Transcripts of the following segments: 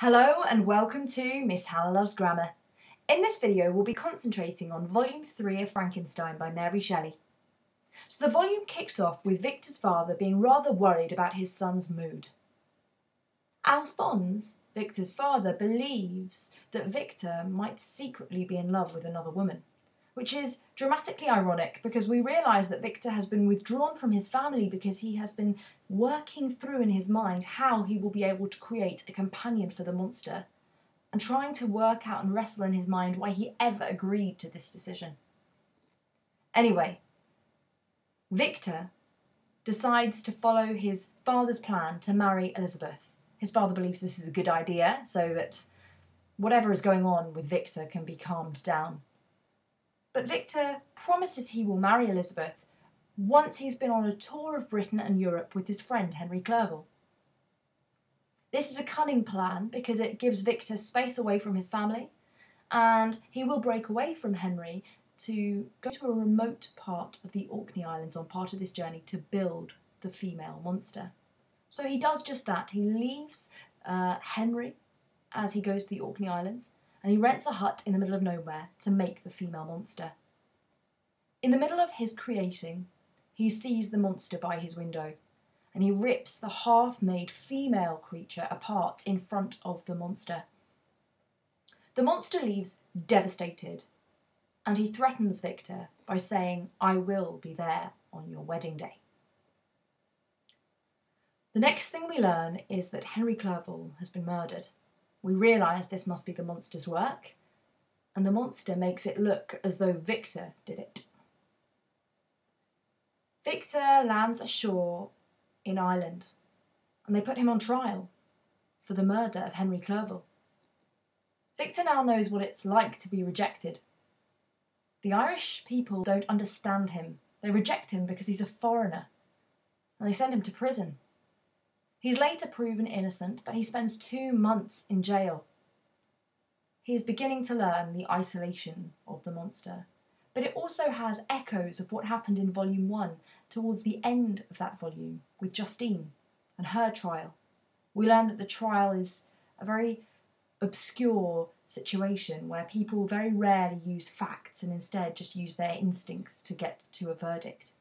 Hello and welcome to Miss Hannah Loves Grammar. In this video we'll be concentrating on Volume 3 of Frankenstein by Mary Shelley. So the volume kicks off with Victor's father being rather worried about his son's mood. Alphonse, Victor's father, believes that Victor might secretly be in love with another woman, which is dramatically ironic because we realise that Victor has been withdrawn from his family because he has been working through in his mind how he will be able to create a companion for the monster and trying to work out and wrestle in his mind why he ever agreed to this decision. Anyway, Victor decides to follow his father's plan to marry Elizabeth. His father believes this is a good idea so that whatever is going on with Victor can be calmed down. But Victor promises he will marry Elizabeth once he's been on a tour of Britain and Europe with his friend Henry Clerval. This is a cunning plan because it gives Victor space away from his family, and he will break away from Henry to go to a remote part of the Orkney Islands on part of this journey to build the female monster. So he does just that. He leaves Henry as he goes to the Orkney Islands, and he rents a hut in the middle of nowhere to make the female monster. In the middle of his creating, he sees the monster by his window, and he rips the half-made female creature apart in front of the monster. The monster leaves devastated, and he threatens Victor by saying, "I will be there on your wedding day." The next thing we learn is that Henry Clerval has been murdered. We realise this must be the monster's work, and the monster makes it look as though Victor did it. Victor lands ashore in Ireland, and they put him on trial for the murder of Henry Clerval. Victor now knows what it's like to be rejected. The Irish people don't understand him. They reject him because he's a foreigner, and they send him to prison. He's later proven innocent, but he spends 2 months in jail. He is beginning to learn the isolation of the monster, but it also has echoes of what happened in Volume 1 towards the end of that volume with Justine and her trial. We learn that the trial is a very obscure situation where people very rarely use facts and instead just use their instincts to get to a verdict.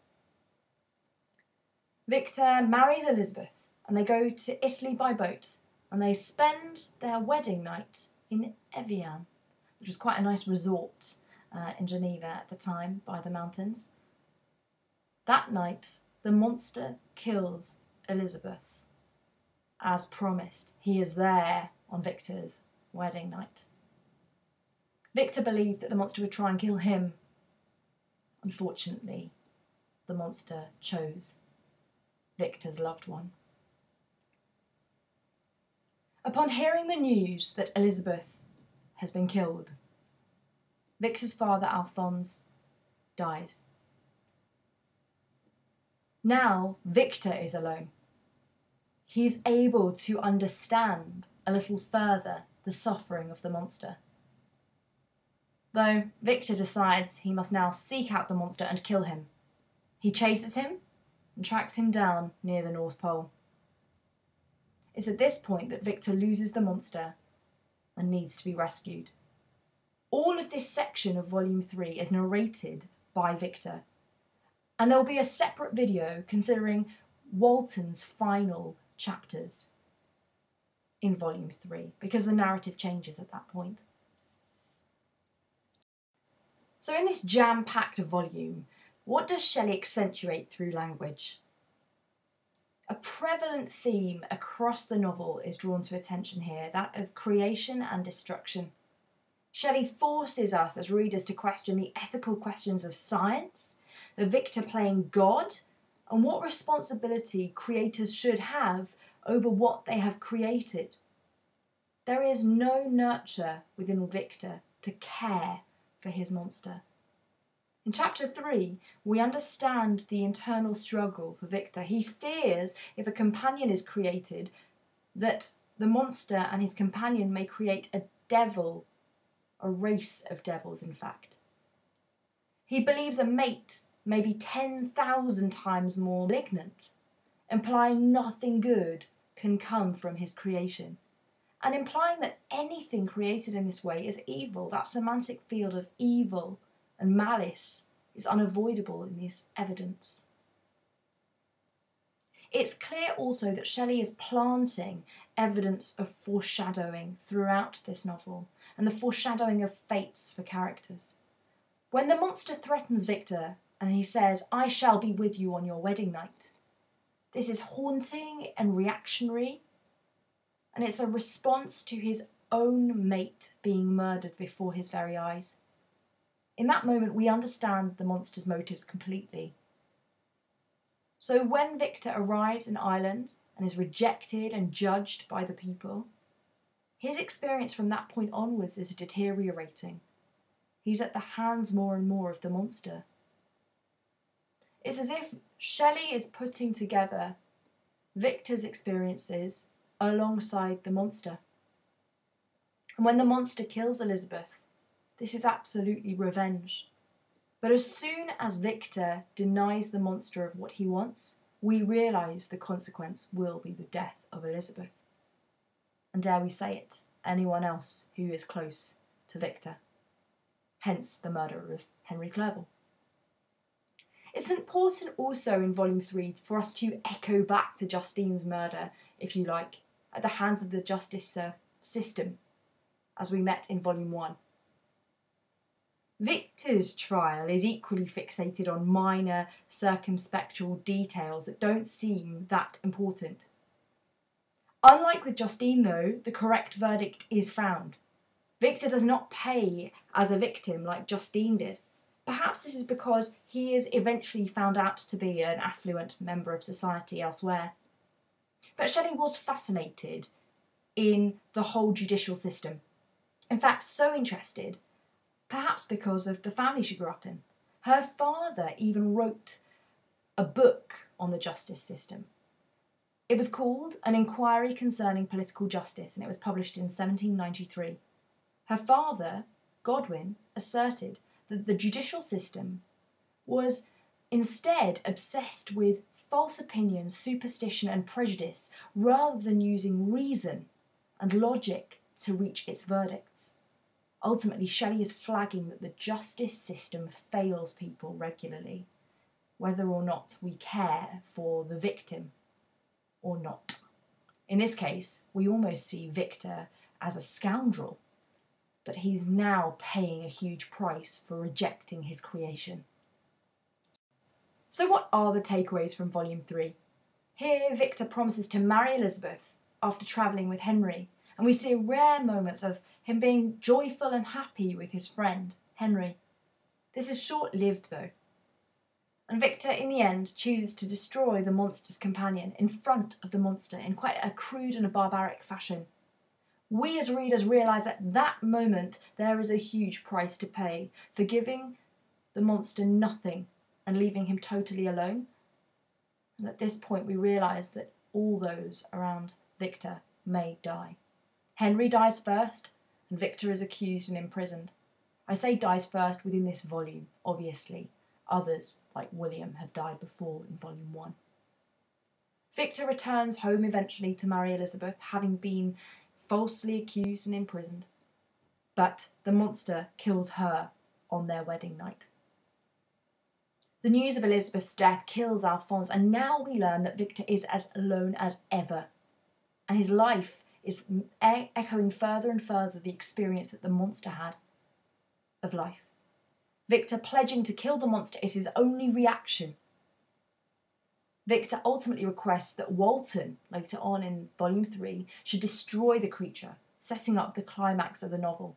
Victor marries Elizabeth, and they go to Italy by boat, and they spend their wedding night in Evian, which was quite a nice resort in Geneva at the time by the mountains. That night, the monster kills Elizabeth. As promised, he is there on Victor's wedding night. Victor believed that the monster would try and kill him. Unfortunately, the monster chose Victor's loved one. Upon hearing the news that Elizabeth has been killed, Victor's father, Alphonse, dies. Now Victor is alone. He's able to understand a little further the suffering of the monster. Though Victor decides he must now seek out the monster and kill him. He chases him and tracks him down near the North Pole. It's at this point that Victor loses the monster and needs to be rescued. All of this section of Volume 3 is narrated by Victor, and there will be a separate video considering Walton's final chapters in Volume 3 because the narrative changes at that point. So in this jam-packed volume, what does Shelley accentuate through language? A prevalent theme across the novel is drawn to attention here, that of creation and destruction. Shelley forces us as readers to question the ethical questions of science, the Victor playing God, and what responsibility creators should have over what they have created. There is no nurture within Victor to care for his monster. In Chapter 3, we understand the internal struggle for Victor. He fears if a companion is created that the monster and his companion may create a devil, a race of devils in fact. He believes a mate may be 10,000 times more malignant, implying nothing good can come from his creation. and implying that anything created in this way is evil. That semantic field of evil and malice is unavoidable in this evidence. It's clear also that Shelley is planting evidence of foreshadowing throughout this novel, and the foreshadowing of fates for characters. When the monster threatens Victor and he says, "I shall be with you on your wedding night," this is haunting and reactionary, and it's a response to his own mate being murdered before his very eyes. In that moment, we understand the monster's motives completely. So when Victor arrives in Ireland and is rejected and judged by the people, his experience from that point onwards is deteriorating. He's at the hands more and more of the monster. It's as if Shelley is putting together Victor's experiences alongside the monster. And when the monster kills Elizabeth, this is absolutely revenge. But as soon as Victor denies the monster of what he wants, we realise the consequence will be the death of Elizabeth. And dare we say it, anyone else who is close to Victor. Hence the murder of Henry Clerval. It's important also in Volume 3 for us to echo back to Justine's murder, if you like, at the hands of the justice system, as we met in Volume 1. Victor's trial is equally fixated on minor circumspectual details that don't seem that important. Unlike with Justine, though, the correct verdict is found. Victor does not pay as a victim like Justine did. Perhaps this is because he is eventually found out to be an affluent member of society elsewhere. But Shelley was fascinated in the whole judicial system. In fact, so interested, perhaps because of the family she grew up in. Her father even wrote a book on the justice system. It was called An Inquiry Concerning Political Justice, and it was published in 1793. Her father, Godwin, asserted that the judicial system was instead obsessed with false opinions, superstition and prejudice, rather than using reason and logic to reach its verdicts. Ultimately, Shelley is flagging that the justice system fails people regularly, whether or not we care for the victim or not. In this case, we almost see Victor as a scoundrel, but he's now paying a huge price for rejecting his creation. So what are the takeaways from Volume 3? Here, Victor promises to marry Elizabeth after travelling with Henry, and we see rare moments of him being joyful and happy with his friend, Henry. This is short-lived, though. And Victor, in the end, chooses to destroy the monster's companion in front of the monster in quite a crude and a barbaric fashion. We as readers realise at that moment there is a huge price to pay for giving the monster nothing and leaving him totally alone. And at this point we realise that all those around Victor may die. Henry dies first, and Victor is accused and imprisoned. I say dies first within this volume, obviously. Others, like William, have died before in Volume 1. Victor returns home eventually to marry Elizabeth, having been falsely accused and imprisoned. But the monster kills her on their wedding night. The news of Elizabeth's death kills Alphonse, and now we learn that Victor is as alone as ever. And his life is echoing further and further the experience that the monster had of life. Victor pledging to kill the monster is his only reaction. Victor ultimately requests that Walton, later on in Volume 3, should destroy the creature, setting up the climax of the novel.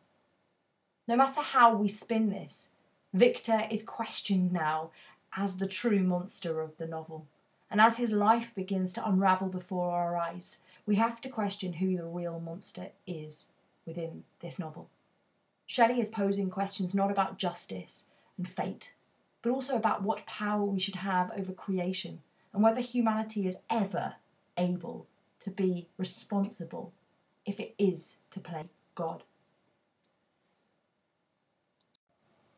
No matter how we spin this, Victor is questioned now as the true monster of the novel. And as his life begins to unravel before our eyes, we have to question who the real monster is within this novel. Shelley is posing questions not about justice and fate, but also about what power we should have over creation and whether humanity is ever able to be responsible if it is to play God.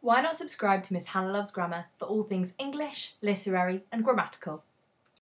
Why not subscribe to Miss Hannah Loves Grammar for all things English, literary and grammatical?